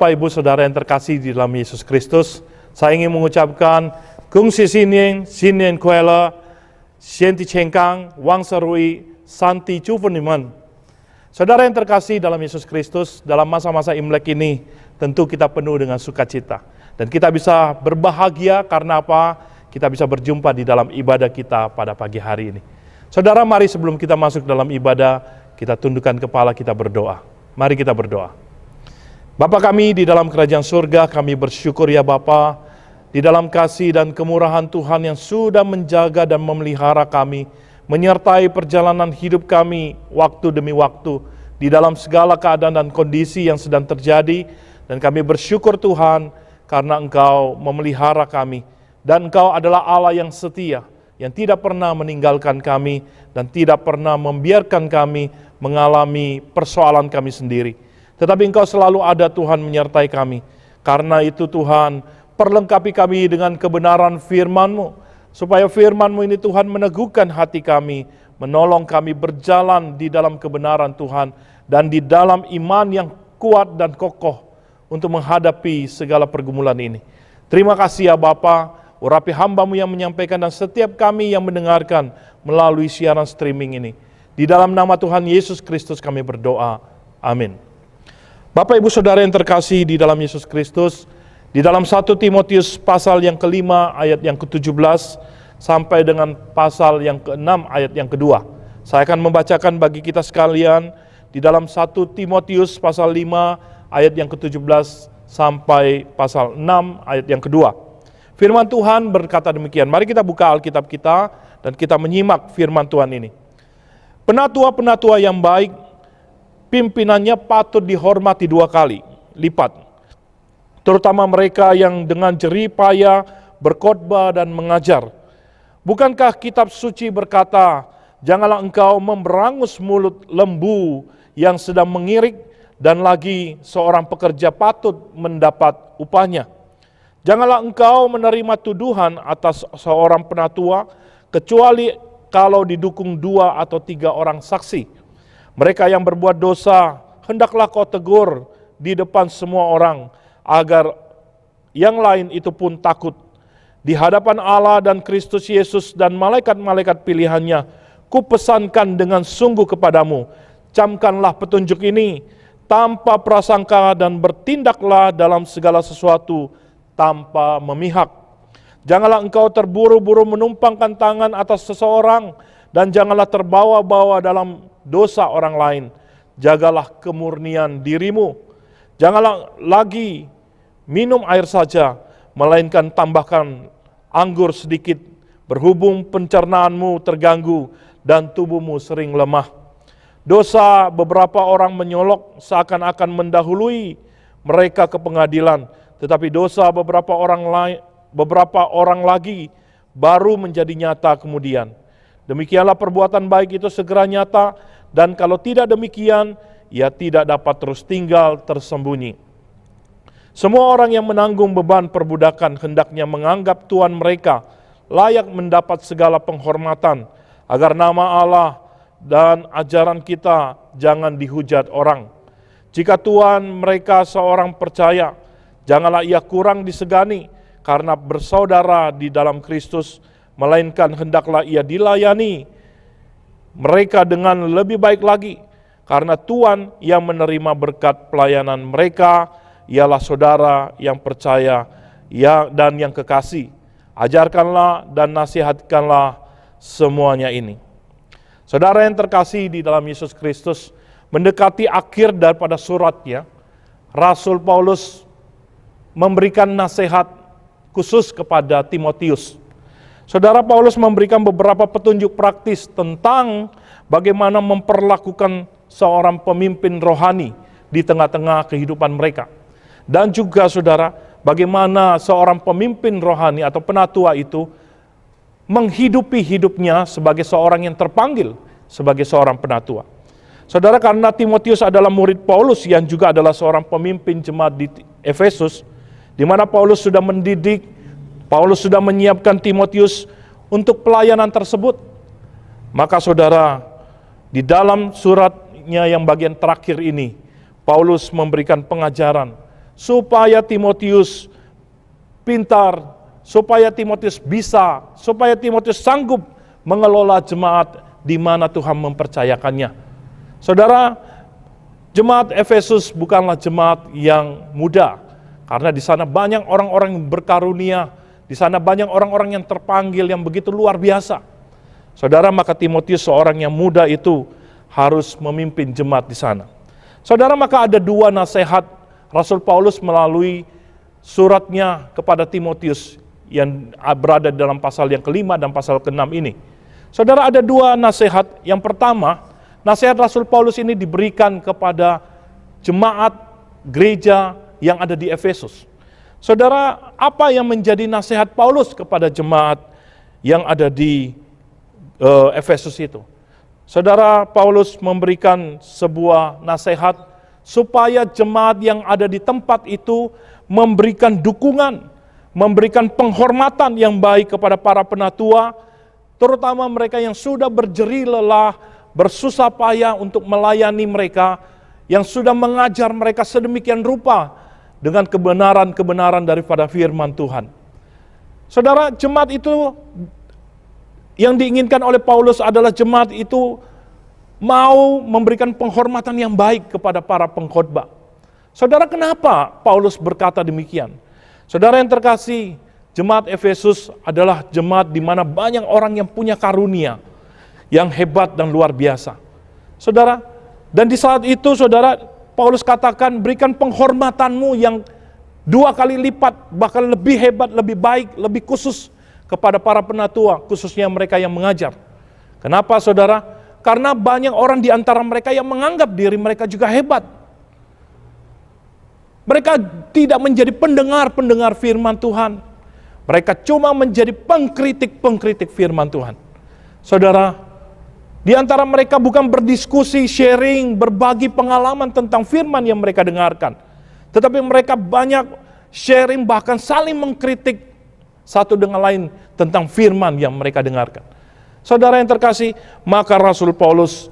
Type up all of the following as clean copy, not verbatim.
Bapak Ibu Saudara yang terkasih di dalam Yesus Kristus, saya ingin mengucapkan Kung Si Sinien, Sinien Kuela, Sienti Cengkang, Wang Serui, Santi Cuveniman. Saudara yang terkasih dalam Yesus Kristus, dalam masa-masa Imlek ini, tentu kita penuh dengan sukacita. Dan kita bisa berbahagia karena apa? Kita bisa berjumpa di dalam ibadah kita pada pagi hari ini. Saudara, mari sebelum kita masuk dalam ibadah, kita tundukkan kepala, kita berdoa. Mari kita berdoa. Bapa kami di dalam kerajaan surga, kami bersyukur ya Bapa, di dalam kasih dan kemurahan Tuhan yang sudah menjaga dan memelihara kami, menyertai perjalanan hidup kami waktu demi waktu, di dalam segala keadaan dan kondisi yang sedang terjadi, dan kami bersyukur Tuhan, karena Engkau memelihara kami, dan Engkau adalah Allah yang setia, yang tidak pernah meninggalkan kami, dan tidak pernah membiarkan kami mengalami persoalan kami sendiri. Tetapi Engkau selalu ada Tuhan menyertai kami. Karena itu Tuhan, perlengkapi kami dengan kebenaran firman-Mu, supaya firman-Mu ini Tuhan meneguhkan hati kami, menolong kami berjalan di dalam kebenaran Tuhan, dan di dalam iman yang kuat dan kokoh untuk menghadapi segala pergumulan ini. Terima kasih ya Bapa, urapi hamba-Mu yang menyampaikan dan setiap kami yang mendengarkan melalui siaran streaming ini. Di dalam nama Tuhan Yesus Kristus kami berdoa. Amin. Bapak Ibu Saudara yang terkasih di dalam Yesus Kristus, di dalam 1 Timotius pasal yang kelima ayat yang ke-17 sampai dengan pasal yang ke-6 ayat yang kedua. Saya akan membacakan bagi kita sekalian di dalam 1 Timotius pasal 5 ayat yang ke-17 sampai pasal 6 ayat yang kedua. Firman Tuhan berkata demikian. Mari kita buka Alkitab kita dan kita menyimak firman Tuhan ini. Penatua-penatua yang baik, pimpinannya patut dihormati 2 kali lipat, terutama mereka yang dengan jerih payah berkhotbah dan mengajar. Bukankah kitab suci berkata, janganlah engkau memberangus mulut lembu yang sedang mengirik, dan lagi seorang pekerja patut mendapat upahnya. Janganlah engkau menerima tuduhan atas seorang penatua, kecuali kalau didukung 2 atau 3 orang saksi. Mereka yang berbuat dosa, hendaklah kau tegur di depan semua orang, agar yang lain itu pun takut. Di hadapan Allah dan Kristus Yesus dan malaikat-malaikat pilihannya, kupesankan dengan sungguh kepadamu, camkanlah petunjuk ini tanpa prasangka dan bertindaklah dalam segala sesuatu tanpa memihak. Janganlah engkau terburu-buru menumpangkan tangan atas seseorang, dan janganlah terbawa-bawa dalam dosa orang lain. Jagalah kemurnian dirimu. Janganlah lagi minum air saja, melainkan tambahkan anggur sedikit, berhubung pencernaanmu terganggu dan tubuhmu sering lemah. Dosa beberapa orang menyolok seakan-akan mendahului mereka ke pengadilan, tetapi dosa beberapa orang lagi baru menjadi nyata kemudian. Demikianlah perbuatan baik itu segera nyata, dan kalau tidak demikian, ia tidak dapat terus tinggal tersembunyi. Semua orang yang menanggung beban perbudakan hendaknya menganggap tuan mereka layak mendapat segala penghormatan, agar nama Allah dan ajaran kita jangan dihujat orang. Jika tuan mereka seorang percaya, janganlah ia kurang disegani karena bersaudara di dalam Kristus, melainkan hendaklah ia dilayani mereka dengan lebih baik lagi, karena Tuhan yang menerima berkat pelayanan mereka ialah saudara yang percaya dan yang kekasih. Ajarkanlah dan nasihatkanlah semuanya ini. Saudara yang terkasih di dalam Yesus Kristus, mendekati akhir daripada suratnya, Rasul Paulus memberikan nasihat khusus kepada Timotius. Saudara, Paulus memberikan beberapa petunjuk praktis tentang bagaimana memperlakukan seorang pemimpin rohani di tengah-tengah kehidupan mereka. Dan juga saudara, bagaimana seorang pemimpin rohani atau penatua itu menghidupi hidupnya sebagai seorang yang terpanggil sebagai seorang penatua. Saudara, karena Timotius adalah murid Paulus yang juga adalah seorang pemimpin jemaat di Efesus, di mana Paulus sudah mendidik, Paulus sudah menyiapkan Timotius untuk pelayanan tersebut. Maka saudara, di dalam suratnya yang bagian terakhir ini, Paulus memberikan pengajaran supaya Timotius pintar, supaya Timotius bisa, supaya Timotius sanggup mengelola jemaat di mana Tuhan mempercayakannya. Saudara, jemaat Efesus bukanlah jemaat yang mudah, karena di sana banyak orang-orang yang berkarunia, di sana banyak orang-orang yang terpanggil yang begitu luar biasa. Saudara, maka Timotius seorang yang muda itu harus memimpin jemaat di sana. Saudara, maka ada dua nasihat Rasul Paulus melalui suratnya kepada Timotius yang berada dalam pasal yang kelima dan pasal keenam ini. Saudara, ada dua nasihat. Yang pertama, nasihat Rasul Paulus ini diberikan kepada jemaat gereja yang ada di Efesus. Saudara, apa yang menjadi nasihat Paulus kepada jemaat yang ada di Efesus itu? Saudara, Paulus memberikan sebuah nasihat supaya jemaat yang ada di tempat itu memberikan dukungan, memberikan penghormatan yang baik kepada para penatua, terutama mereka yang sudah berjerih lelah, bersusah payah untuk melayani mereka, yang sudah mengajar mereka sedemikian rupa dengan kebenaran-kebenaran daripada firman Tuhan. Saudara, jemaat itu yang diinginkan oleh Paulus adalah jemaat itu mau memberikan penghormatan yang baik kepada para pengkhotbah. Saudara, kenapa Paulus berkata demikian? Saudara yang terkasih, jemaat Efesus adalah jemaat di mana banyak orang yang punya karunia yang hebat dan luar biasa. Saudara, dan di saat itu saudara, Paulus katakan berikan penghormatanmu yang 2 kali lipat, bahkan lebih hebat, lebih baik, lebih khusus kepada para penatua, khususnya mereka yang mengajar. Kenapa saudara? Karena banyak orang di antara mereka yang menganggap diri mereka juga hebat. Mereka tidak menjadi pendengar-pendengar firman Tuhan. Mereka cuma menjadi pengkritik-pengkritik firman Tuhan. Saudara, di antara mereka bukan berdiskusi, sharing, berbagi pengalaman tentang firman yang mereka dengarkan. Tetapi mereka banyak sharing, bahkan saling mengkritik satu dengan lain tentang firman yang mereka dengarkan. Saudara yang terkasih, maka Rasul Paulus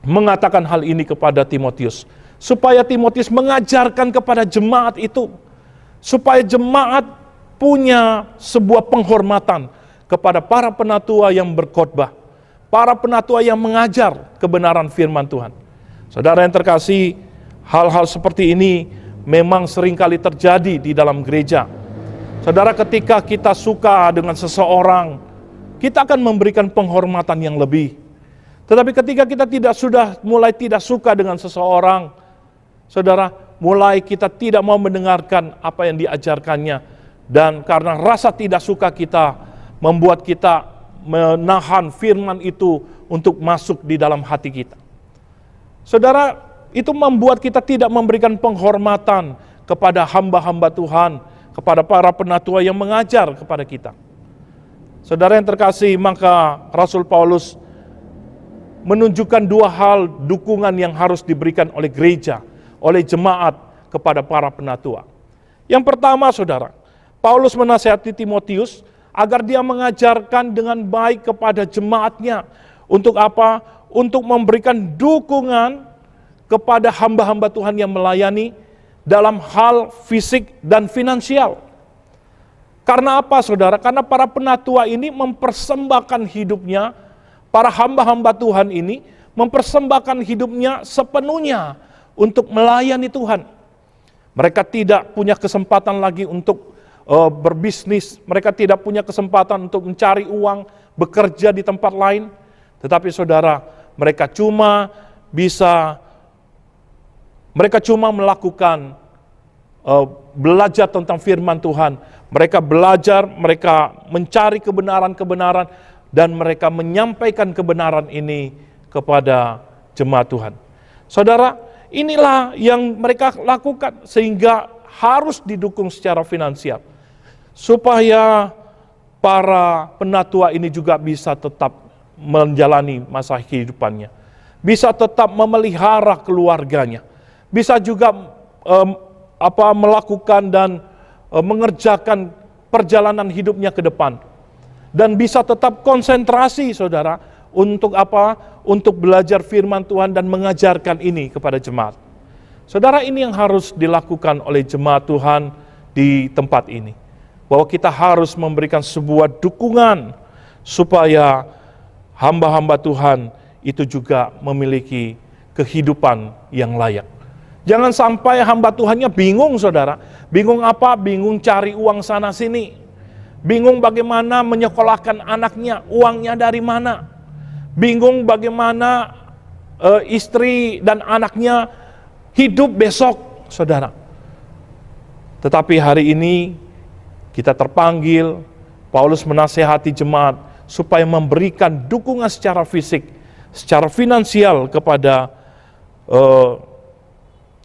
mengatakan hal ini kepada Timotius, supaya Timotius mengajarkan kepada jemaat itu, supaya jemaat punya sebuah penghormatan kepada para penatua yang berkhotbah, para penatua yang mengajar kebenaran firman Tuhan. Saudara yang terkasih, hal-hal seperti ini memang seringkali terjadi di dalam gereja. Saudara, ketika kita suka dengan seseorang, kita akan memberikan penghormatan yang lebih. Tetapi ketika kita mulai tidak suka dengan seseorang, saudara, mulai kita tidak mau mendengarkan apa yang diajarkannya, dan karena rasa tidak suka kita membuat kita menahan firman itu untuk masuk di dalam hati kita. Saudara, itu membuat kita tidak memberikan penghormatan kepada hamba-hamba Tuhan, kepada para penatua yang mengajar kepada kita. Saudara yang terkasih, maka Rasul Paulus menunjukkan dua hal dukungan yang harus diberikan oleh gereja, oleh jemaat kepada para penatua. Yang pertama, saudara, Paulus menasihati Timotius agar dia mengajarkan dengan baik kepada jemaatnya. Untuk apa? Untuk memberikan dukungan kepada hamba-hamba Tuhan yang melayani dalam hal fisik dan finansial. Karena apa saudara? Karena para penatua ini mempersembahkan hidupnya, para hamba-hamba Tuhan ini mempersembahkan hidupnya sepenuhnya untuk melayani Tuhan. Mereka tidak punya kesempatan lagi untuk berbisnis, mereka tidak punya kesempatan untuk mencari uang, bekerja di tempat lain. Tetapi saudara, mereka cuma melakukan belajar tentang firman Tuhan. Mereka belajar, mereka mencari kebenaran-kebenaran, dan mereka menyampaikan kebenaran ini kepada jemaat Tuhan. Saudara, inilah yang mereka lakukan sehingga harus didukung secara finansial, supaya para penatua ini juga bisa tetap menjalani masa kehidupannya, bisa tetap memelihara keluarganya, bisa juga melakukan dan mengerjakan perjalanan hidupnya ke depan, dan bisa tetap konsentrasi saudara untuk apa? Untuk belajar firman Tuhan dan mengajarkan ini kepada jemaat. Saudara, ini yang harus dilakukan oleh jemaat Tuhan di tempat ini. Bahwa kita harus memberikan sebuah dukungan supaya hamba-hamba Tuhan itu juga memiliki kehidupan yang layak. Jangan sampai hamba Tuhannya bingung, saudara. Bingung apa? Bingung cari uang sana sini. Bingung bagaimana menyekolahkan anaknya, uangnya dari mana. Bingung bagaimana istri dan anaknya hidup besok, saudara. Tetapi hari ini kita terpanggil, Paulus menasehati jemaat supaya memberikan dukungan secara fisik, secara finansial kepada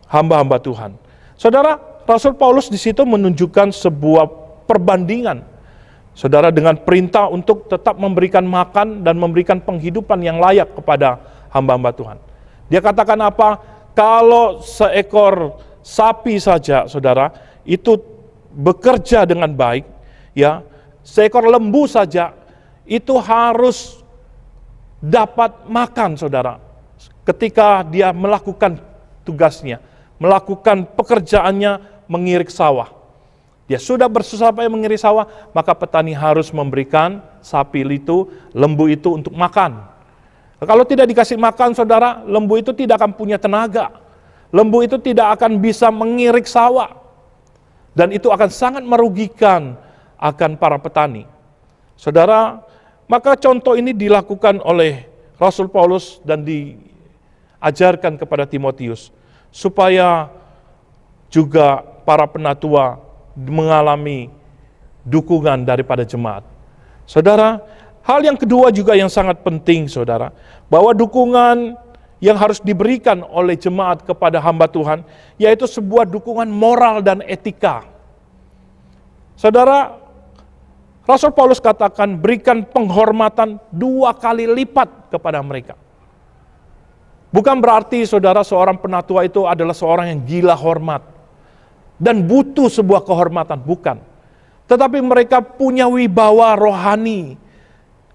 hamba-hamba Tuhan. Saudara, Rasul Paulus di situ menunjukkan sebuah perbandingan. Saudara, dengan perintah untuk tetap memberikan makan dan memberikan penghidupan yang layak kepada hamba-hamba Tuhan. Dia katakan apa? Kalau seekor sapi saja, saudara, itu bekerja dengan baik, ya, seekor lembu saja itu harus dapat makan, saudara, ketika dia melakukan tugasnya, melakukan pekerjaannya mengirik sawah. Dia sudah bersusah payah mengirik sawah, maka petani harus memberikan sapi itu, lembu itu untuk makan. Kalau tidak dikasih makan, saudara, lembu itu tidak akan punya tenaga. Lembu itu tidak akan bisa mengirik sawah. Dan itu akan sangat merugikan akan para petani. Saudara, maka contoh ini dilakukan oleh Rasul Paulus dan diajarkan kepada Timotius, supaya juga para penatua mengalami dukungan daripada jemaat. Saudara, hal yang kedua juga yang sangat penting, saudara, bahwa dukungan yang harus diberikan oleh jemaat kepada hamba Tuhan, yaitu sebuah dukungan moral dan etika. Saudara, Rasul Paulus katakan berikan penghormatan 2 kali lipat kepada mereka. Bukan berarti, saudara, seorang penatua itu adalah seorang yang gila hormat dan butuh sebuah kehormatan, bukan. Tetapi mereka punya wibawa rohani.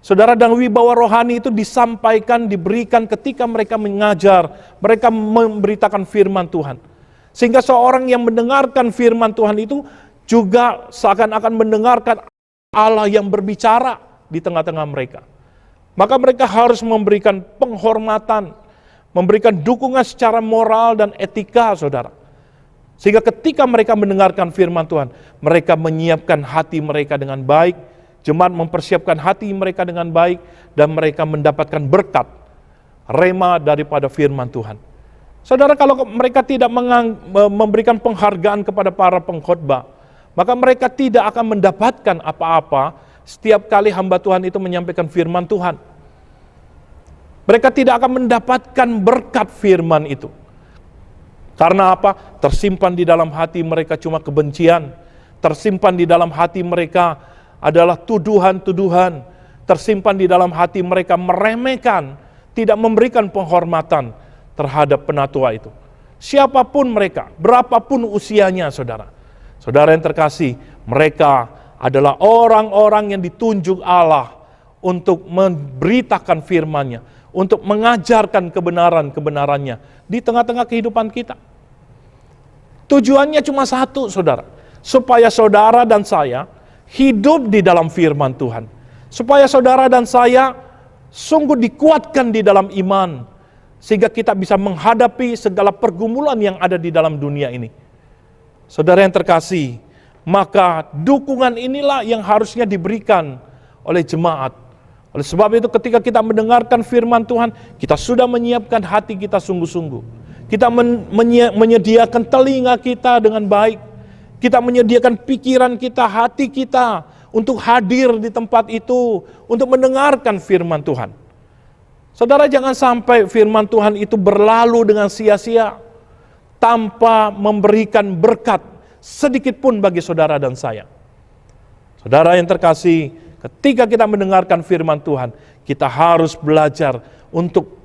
Saudara, dan wibawa rohani itu disampaikan, diberikan ketika mereka mengajar, mereka memberitakan firman Tuhan. Sehingga seorang yang mendengarkan firman Tuhan itu juga seakan-akan mendengarkan Allah yang berbicara di tengah-tengah mereka. Maka mereka harus memberikan penghormatan, memberikan dukungan secara moral dan etika, saudara. Sehingga ketika mereka mendengarkan firman Tuhan, mereka menyiapkan hati mereka dengan baik, jemaat mempersiapkan hati mereka dengan baik, dan mereka mendapatkan berkat, rema daripada firman Tuhan. Saudara, kalau mereka tidak memberikan penghargaan kepada para pengkhotbah, maka mereka tidak akan mendapatkan apa-apa setiap kali hamba Tuhan itu menyampaikan firman Tuhan. Mereka tidak akan mendapatkan berkat firman itu. Karena apa? Tersimpan di dalam hati mereka cuma kebencian. Tersimpan di dalam hati mereka adalah tuduhan-tuduhan. Tersimpan di dalam hati mereka meremehkan, tidak memberikan penghormatan terhadap penatua itu. Siapapun mereka, berapapun usianya, saudara. Saudara yang terkasih, mereka adalah orang-orang yang ditunjuk Allah untuk memberitakan firman-Nya, untuk mengajarkan kebenaran-kebenarannya di tengah-tengah kehidupan kita. Tujuannya cuma satu, saudara, supaya saudara dan saya hidup di dalam firman Tuhan, supaya saudara dan saya sungguh dikuatkan di dalam iman, sehingga kita bisa menghadapi segala pergumulan yang ada di dalam dunia ini. Saudara yang terkasih, maka dukungan inilah yang harusnya diberikan oleh jemaat. Oleh sebab itu ketika kita mendengarkan firman Tuhan, kita sudah menyiapkan hati kita sungguh-sungguh. Kita menyediakan telinga kita dengan baik. Kita menyediakan pikiran kita, hati kita untuk hadir di tempat itu, untuk mendengarkan firman Tuhan. Saudara, jangan sampai firman Tuhan itu berlalu dengan sia-sia, tanpa memberikan berkat sedikit pun bagi saudara dan saya. Saudara yang terkasih, ketika kita mendengarkan firman Tuhan, kita harus belajar untuk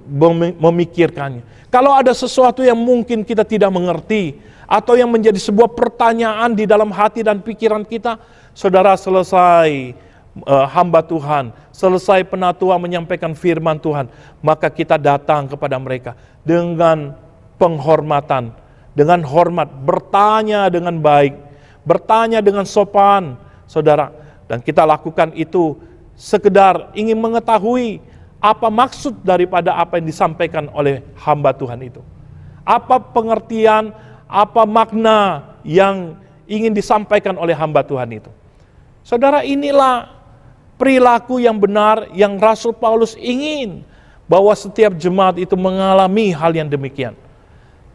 memikirkannya. Kalau ada sesuatu yang mungkin kita tidak mengerti, atau yang menjadi sebuah pertanyaan di dalam hati dan pikiran kita, saudara, selesai hamba Tuhan, selesai penatua menyampaikan firman Tuhan, maka kita datang kepada mereka dengan penghormatan, dengan hormat, bertanya dengan baik, bertanya dengan sopan, saudara. Dan kita lakukan itu sekedar ingin mengetahui apa maksud daripada apa yang disampaikan oleh hamba Tuhan itu. Apa pengertian, apa makna yang ingin disampaikan oleh hamba Tuhan itu. Saudara, inilah perilaku yang benar yang Rasul Paulus ingin bahwa setiap jemaat itu mengalami hal yang demikian.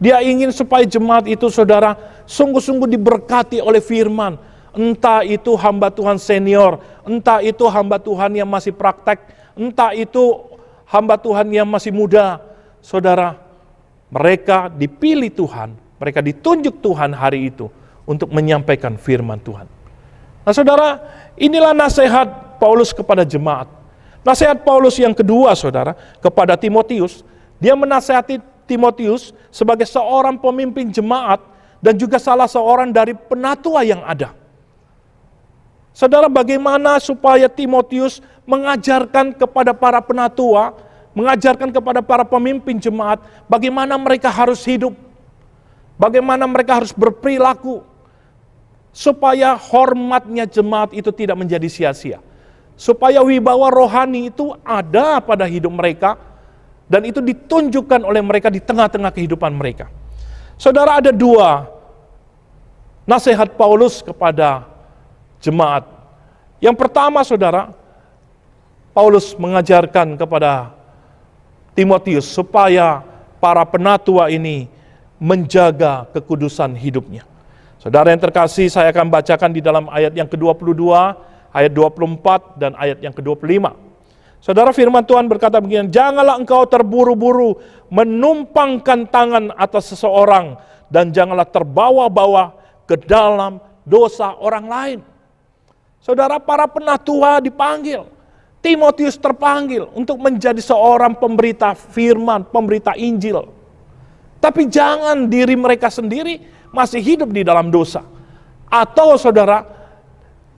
Dia ingin supaya jemaat itu, saudara, sungguh-sungguh diberkati oleh firman. Entah itu hamba Tuhan senior, entah itu hamba Tuhan yang masih praktek, entah itu hamba Tuhan yang masih muda. Saudara, mereka dipilih Tuhan, mereka ditunjuk Tuhan hari itu untuk menyampaikan firman Tuhan. Nah saudara, inilah nasihat Paulus kepada jemaat. Nasihat Paulus yang kedua, saudara, kepada Timotius. Dia menasihati Timotius sebagai seorang pemimpin jemaat dan juga salah seorang dari penatua yang ada. Saudara, bagaimana supaya Timotius mengajarkan kepada para penatua, mengajarkan kepada para pemimpin jemaat, bagaimana mereka harus hidup, bagaimana mereka harus berperilaku, supaya hormatnya jemaat itu tidak menjadi sia-sia. Supaya wibawa rohani itu ada pada hidup mereka, dan itu ditunjukkan oleh mereka di tengah-tengah kehidupan mereka. Saudara, ada dua nasihat Paulus kepada jemaat. Yang pertama, saudara, Paulus mengajarkan kepada Timotius supaya para penatua ini menjaga kekudusan hidupnya. Saudara yang terkasih, saya akan bacakan di dalam ayat yang ke-22, ayat 24, dan ayat yang ke-25. Saudara, firman Tuhan berkata begini, janganlah engkau terburu-buru menumpangkan tangan atas seseorang, dan janganlah terbawa-bawa ke dalam dosa orang lain. Saudara, para penatua dipanggil, Timotius terpanggil untuk menjadi seorang pemberita firman, pemberita Injil. Tapi jangan diri mereka sendiri masih hidup di dalam dosa. Atau saudara,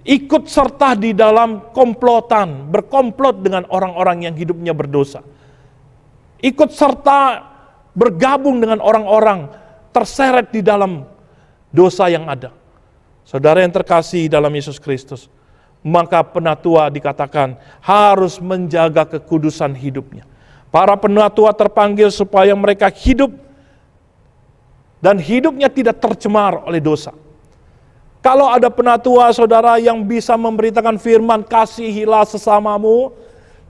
ikut serta di dalam komplotan, berkomplot dengan orang-orang yang hidupnya berdosa. Ikut serta bergabung dengan orang-orang terseret di dalam dosa yang ada. Saudara yang terkasih dalam Yesus Kristus, maka penatua dikatakan harus menjaga kekudusan hidupnya. Para penatua terpanggil supaya mereka hidup dan hidupnya tidak tercemar oleh dosa. Kalau ada penatua, saudara, yang bisa memberitakan firman, kasihilah sesamamu,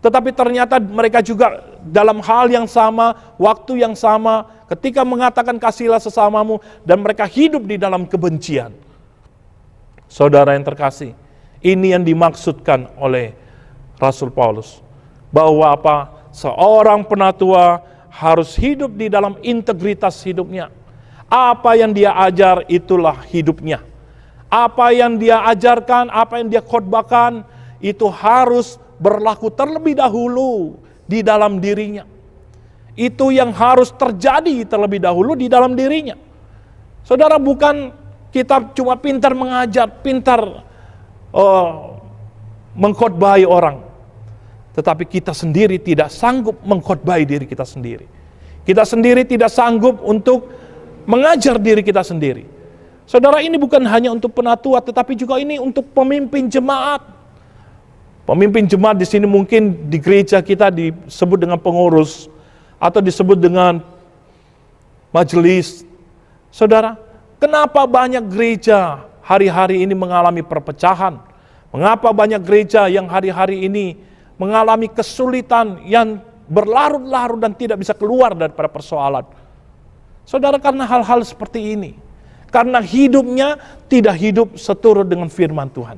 tetapi ternyata mereka juga dalam hal yang sama, waktu yang sama, ketika mengatakan kasihilah sesamamu, dan mereka hidup di dalam kebencian. Saudara yang terkasih, ini yang dimaksudkan oleh Rasul Paulus. Bahwa apa? Seorang penatua harus hidup di dalam integritas hidupnya. Apa yang dia ajar, itulah hidupnya. Apa yang dia ajarkan, apa yang dia khotbahkan, itu harus berlaku terlebih dahulu di dalam dirinya. Itu yang harus terjadi terlebih dahulu di dalam dirinya. Saudara, bukan kita cuma pintar mengajar, pintar mengkhotbahi orang. Tetapi kita sendiri tidak sanggup mengkhotbahi diri kita sendiri. Kita sendiri tidak sanggup untuk mengajar diri kita sendiri. Saudara, ini bukan hanya untuk penatua, tetapi juga ini untuk pemimpin jemaat. Pemimpin jemaat di sini mungkin di gereja kita disebut dengan pengurus atau disebut dengan majelis. Saudara, kenapa banyak gereja hari-hari ini mengalami perpecahan? Mengapa banyak gereja yang hari-hari ini mengalami kesulitan yang berlarut-larut dan tidak bisa keluar daripada persoalan? Saudara, karena hal-hal seperti ini. Karena hidupnya tidak hidup seturut dengan firman Tuhan.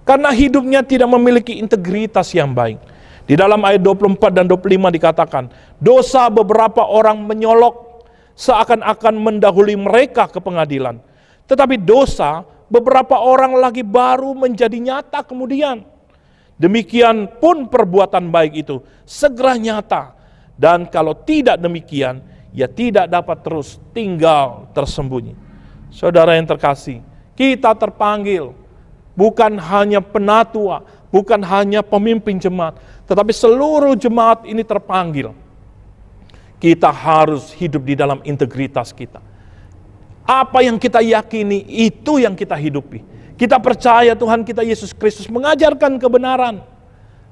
Karena hidupnya tidak memiliki integritas yang baik. Di dalam ayat 24 dan 25 dikatakan, dosa beberapa orang menyolok seakan-akan mendahului mereka ke pengadilan. Tetapi dosa beberapa orang lagi baru menjadi nyata kemudian. Demikian pun perbuatan baik itu segera nyata. Dan kalau tidak demikian, ia tidak dapat terus tinggal tersembunyi. Saudara yang terkasih, kita terpanggil bukan hanya penatua, bukan hanya pemimpin jemaat, tetapi seluruh jemaat ini terpanggil. Kita harus hidup di dalam integritas kita. Apa yang kita yakini, itu yang kita hidupi. Kita percaya Tuhan kita Yesus Kristus mengajarkan kebenaran.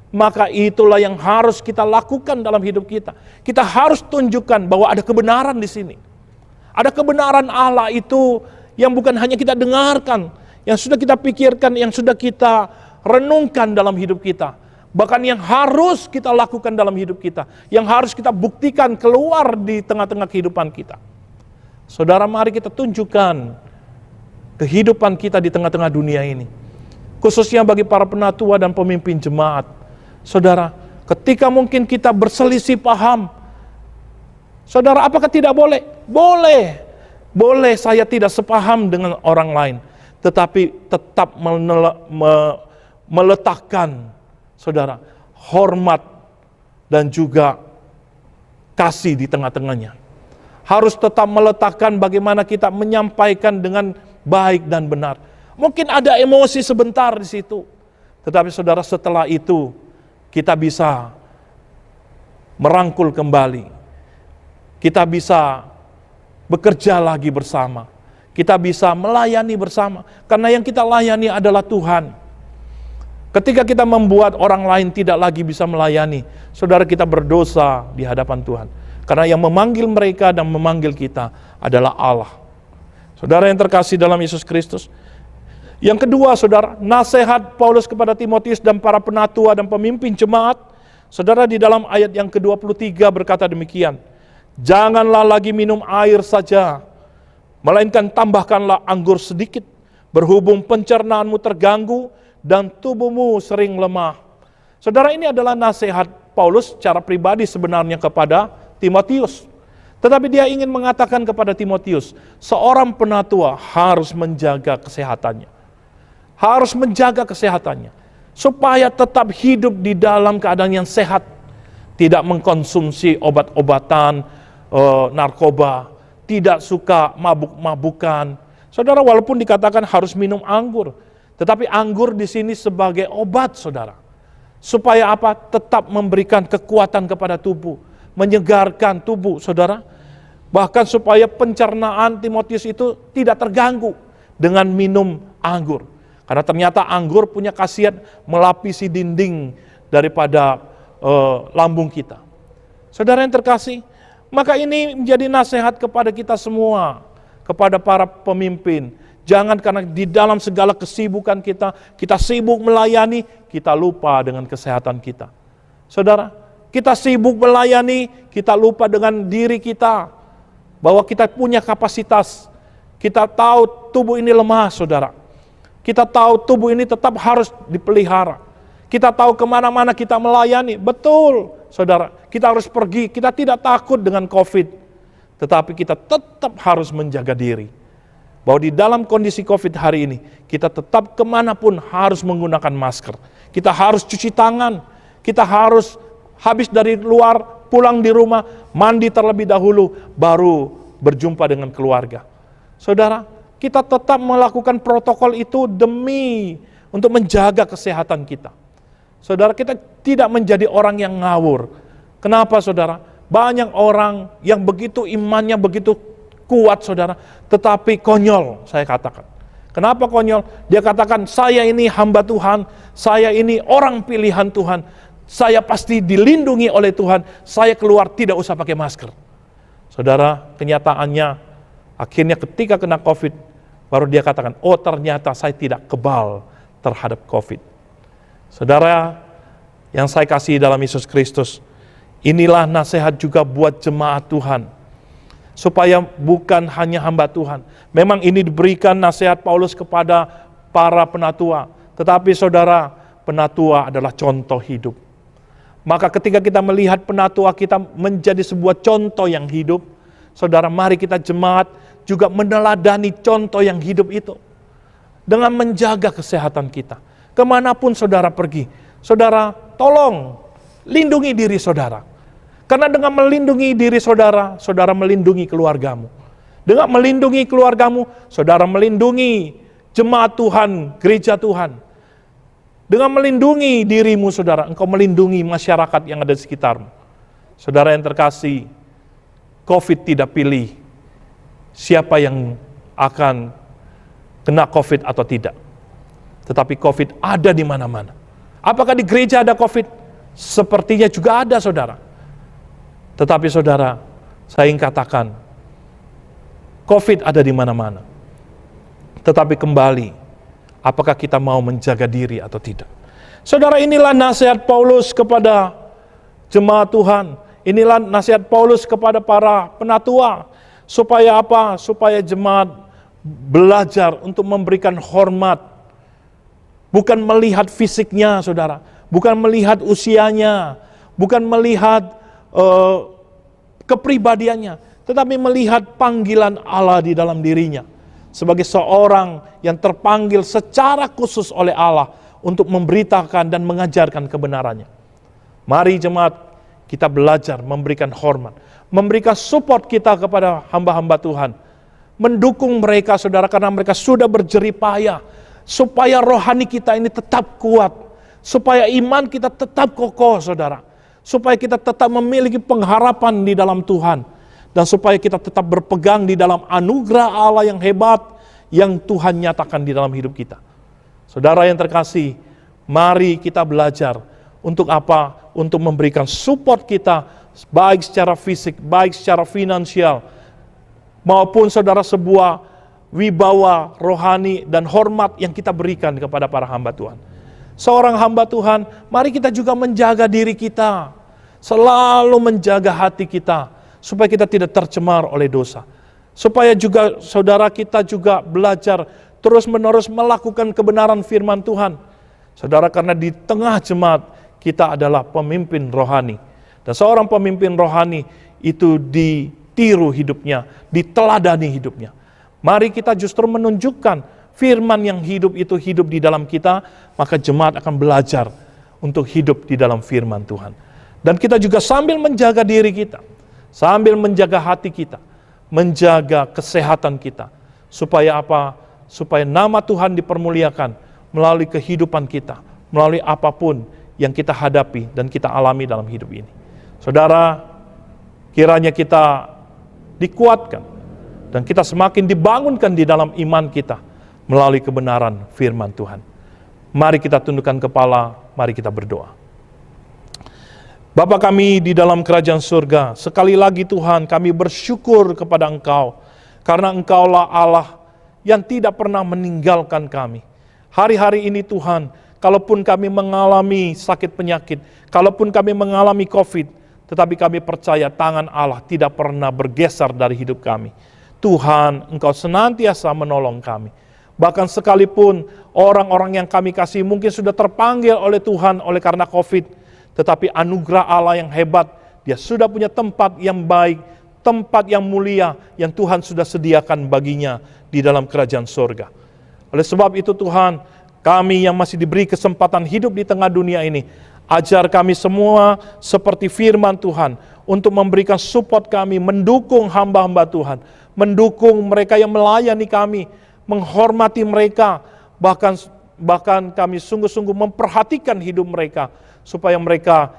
Maka itulah yang harus kita lakukan dalam hidup kita. Kita harus tunjukkan bahwa ada kebenaran di sini. Ada kebenaran Allah itu yang bukan hanya kita dengarkan, yang sudah kita pikirkan, yang sudah kita renungkan dalam hidup kita. Bahkan yang harus kita lakukan dalam hidup kita, yang harus kita buktikan keluar di tengah-tengah kehidupan kita. Saudara, mari kita tunjukkan kehidupan kita di tengah-tengah dunia ini. Khususnya bagi para penatua dan pemimpin jemaat. Saudara, ketika mungkin kita berselisih paham, saudara, apakah tidak boleh? Boleh. Boleh saya tidak sepaham dengan orang lain, tetapi tetap meletakkan, saudara, hormat dan juga kasih di tengah-tengahnya. Harus tetap meletakkan bagaimana kita menyampaikan dengan baik dan benar. Mungkin ada emosi sebentar di situ, tetapi saudara, setelah itu kita bisa merangkul kembali. Kita bisa bekerja lagi bersama. Kita bisa melayani bersama. Karena yang kita layani adalah Tuhan. Ketika kita membuat orang lain tidak lagi bisa melayani, saudara, kita berdosa di hadapan Tuhan. Karena yang memanggil mereka dan memanggil kita adalah Allah. Saudara yang terkasih dalam Yesus Kristus. Yang kedua, saudara, nasihat Paulus kepada Timotius dan para penatua dan pemimpin jemaat. Saudara, di dalam ayat yang ke-23 berkata demikian. Janganlah lagi minum air saja, melainkan tambahkanlah anggur sedikit, berhubung pencernaanmu terganggu dan tubuhmu sering lemah. Saudara, ini adalah nasihat Paulus secara pribadi sebenarnya kepada Timotius. Tetapi dia ingin mengatakan kepada Timotius, seorang penatua harus menjaga kesehatannya. Harus menjaga kesehatannya. Supaya tetap hidup di dalam keadaan yang sehat. Tidak mengkonsumsi obat-obatan, narkoba. Tidak suka mabuk-mabukan. Saudara, walaupun dikatakan harus minum anggur. Tetapi anggur di sini sebagai obat, saudara. Supaya apa? Tetap memberikan kekuatan kepada tubuh. Menyegarkan tubuh, saudara. Bahkan supaya pencernaan Timotius itu tidak terganggu dengan minum anggur. Karena ternyata anggur punya khasiat melapisi dinding daripada lambung kita. Saudara yang terkasih, maka ini menjadi nasihat kepada kita semua, kepada para pemimpin. Jangan karena di dalam segala kesibukan kita sibuk melayani, kita lupa dengan kesehatan kita. Saudara, kita sibuk melayani, kita lupa dengan diri kita, bahwa kita punya kapasitas. Kita tahu tubuh ini lemah, saudara. Kita tahu tubuh ini tetap harus dipelihara. Kita tahu kemana-mana kita melayani. Betul, saudara. Kita harus pergi, kita tidak takut dengan COVID. Tetapi kita tetap harus menjaga diri. Bahwa di dalam kondisi COVID hari ini, kita tetap kemanapun harus menggunakan masker. Kita harus cuci tangan. Kita harus habis dari luar, pulang di rumah, mandi terlebih dahulu, baru berjumpa dengan keluarga. Saudara, kita tetap melakukan protokol itu demi untuk menjaga kesehatan kita. Saudara, kita tidak menjadi orang yang ngawur. Kenapa, saudara? Banyak orang yang begitu imannya begitu kuat, saudara, tetapi konyol, saya katakan. Kenapa konyol? Dia katakan, saya ini hamba Tuhan, saya ini orang pilihan Tuhan, saya pasti dilindungi oleh Tuhan, saya keluar tidak usah pakai masker. Saudara, kenyataannya akhirnya ketika kena COVID, baru dia katakan, oh ternyata saya tidak kebal terhadap COVID. Saudara yang saya kasih dalam Yesus Kristus, inilah nasihat juga buat jemaat Tuhan. Supaya bukan hanya hamba Tuhan. Memang ini diberikan nasihat Paulus kepada para penatua. Tetapi saudara, penatua adalah contoh hidup. Maka ketika kita melihat penatua kita menjadi sebuah contoh yang hidup, saudara, mari kita jemaat juga meneladani contoh yang hidup itu. Dengan menjaga kesehatan kita. Kemanapun saudara pergi, saudara tolong lindungi diri saudara. Karena dengan melindungi diri saudara, saudara melindungi keluargamu. Dengan melindungi keluargamu, saudara melindungi jemaat Tuhan, gereja Tuhan. Dengan melindungi dirimu, saudara, engkau melindungi masyarakat yang ada di sekitarmu. Saudara yang terkasih, COVID tidak pilih siapa yang akan kena COVID atau tidak. Tetapi COVID ada di mana-mana. Apakah di gereja ada COVID? Sepertinya juga ada, saudara. Tetapi saudara, saya ingin katakan, COVID ada di mana-mana. Tetapi kembali, apakah kita mau menjaga diri atau tidak? Saudara, inilah nasihat Paulus kepada jemaat Tuhan. Inilah nasihat Paulus kepada para penatua. Supaya apa? Supaya jemaat belajar untuk memberikan hormat. Bukan melihat fisiknya, saudara. Bukan melihat usianya. Bukan melihat kepribadiannya. Tetapi melihat panggilan Allah di dalam dirinya. Sebagai seorang yang terpanggil secara khusus oleh Allah untuk memberitakan dan mengajarkan kebenarannya. Mari jemaat, kita belajar memberikan hormat, memberikan support kita kepada hamba-hamba Tuhan, mendukung mereka, saudara, karena mereka sudah berjerih payah, supaya rohani kita ini tetap kuat, supaya iman kita tetap kokoh, saudara, supaya kita tetap memiliki pengharapan di dalam Tuhan, dan supaya kita tetap berpegang di dalam anugerah Allah yang hebat, yang Tuhan nyatakan di dalam hidup kita. Saudara yang terkasih, mari kita belajar untuk apa? Untuk memberikan support kita, baik secara fisik, baik secara finansial, maupun saudara sebuah wibawa rohani dan hormat yang kita berikan kepada para hamba Tuhan. Seorang hamba Tuhan, mari kita juga menjaga diri kita, selalu menjaga hati kita, supaya kita tidak tercemar oleh dosa. Supaya juga saudara kita juga belajar terus-menerus melakukan kebenaran firman Tuhan. Saudara, karena di tengah jemaat kita adalah pemimpin rohani. Dan seorang pemimpin rohani itu ditiru hidupnya, diteladani hidupnya. Mari kita justru menunjukkan firman yang hidup itu hidup di dalam kita, maka jemaat akan belajar untuk hidup di dalam firman Tuhan. Dan kita juga sambil menjaga diri kita, sambil menjaga hati kita, menjaga kesehatan kita. Supaya apa? Supaya nama Tuhan dipermuliakan melalui kehidupan kita, melalui apapun yang kita hadapi dan kita alami dalam hidup ini. Saudara, kiranya kita dikuatkan dan kita semakin dibangunkan di dalam iman kita melalui kebenaran firman Tuhan. Mari kita tundukkan kepala, mari kita berdoa. Bapa kami di dalam kerajaan surga, sekali lagi Tuhan, kami bersyukur kepada Engkau, karena Engkaulah Allah yang tidak pernah meninggalkan kami. Hari-hari ini Tuhan, kalaupun kami mengalami sakit penyakit, kalaupun kami mengalami COVID, tetapi kami percaya tangan Allah tidak pernah bergeser dari hidup kami. Tuhan, Engkau senantiasa menolong kami. Bahkan sekalipun orang-orang yang kami kasih mungkin sudah terpanggil oleh Tuhan oleh karena COVID, tetapi anugerah Allah yang hebat, dia sudah punya tempat yang baik, tempat yang mulia yang Tuhan sudah sediakan baginya di dalam kerajaan surga. Oleh sebab itu Tuhan, kami yang masih diberi kesempatan hidup di tengah dunia ini, ajar kami semua seperti firman Tuhan, untuk memberikan support kami, mendukung hamba-hamba Tuhan, mendukung mereka yang melayani kami, menghormati mereka, bahkan kami sungguh-sungguh memperhatikan hidup mereka, supaya mereka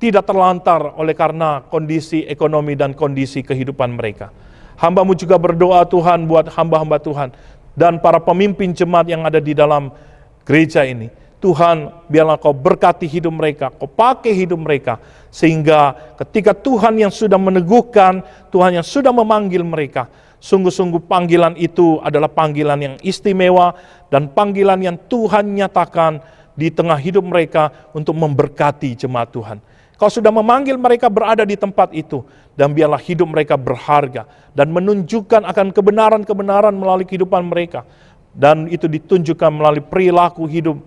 tidak terlantar oleh karena kondisi ekonomi dan kondisi kehidupan mereka. Hamba-Mu juga berdoa Tuhan buat hamba-hamba Tuhan, dan para pemimpin jemaat yang ada di dalam gereja ini. Tuhan, biarlah Kau berkati hidup mereka, Kau pakai hidup mereka, sehingga ketika Tuhan yang sudah meneguhkan, Tuhan yang sudah memanggil mereka, sungguh-sungguh panggilan itu adalah panggilan yang istimewa, dan panggilan yang Tuhan nyatakan di tengah hidup mereka untuk memberkati jemaat Tuhan. Kau sudah memanggil mereka berada di tempat itu, dan biarlah hidup mereka berharga, dan menunjukkan akan kebenaran-kebenaran melalui kehidupan mereka, dan itu ditunjukkan melalui perilaku hidup,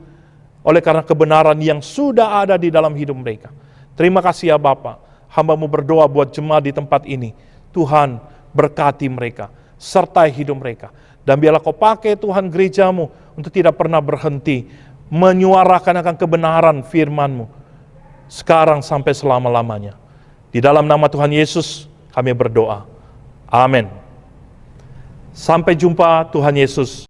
oleh karena kebenaran yang sudah ada di dalam hidup mereka. Terima kasih ya Bapa, hamba-Mu berdoa buat jemaat di tempat ini, Tuhan berkati mereka, sertai hidup mereka, dan biarlah Kau pakai Tuhan gereja-Mu untuk tidak pernah berhenti, menyuarakan akan kebenaran firman-Mu, sekarang sampai selama-lamanya. Di dalam nama Tuhan Yesus kami berdoa. Amin. Sampai jumpa, Tuhan Yesus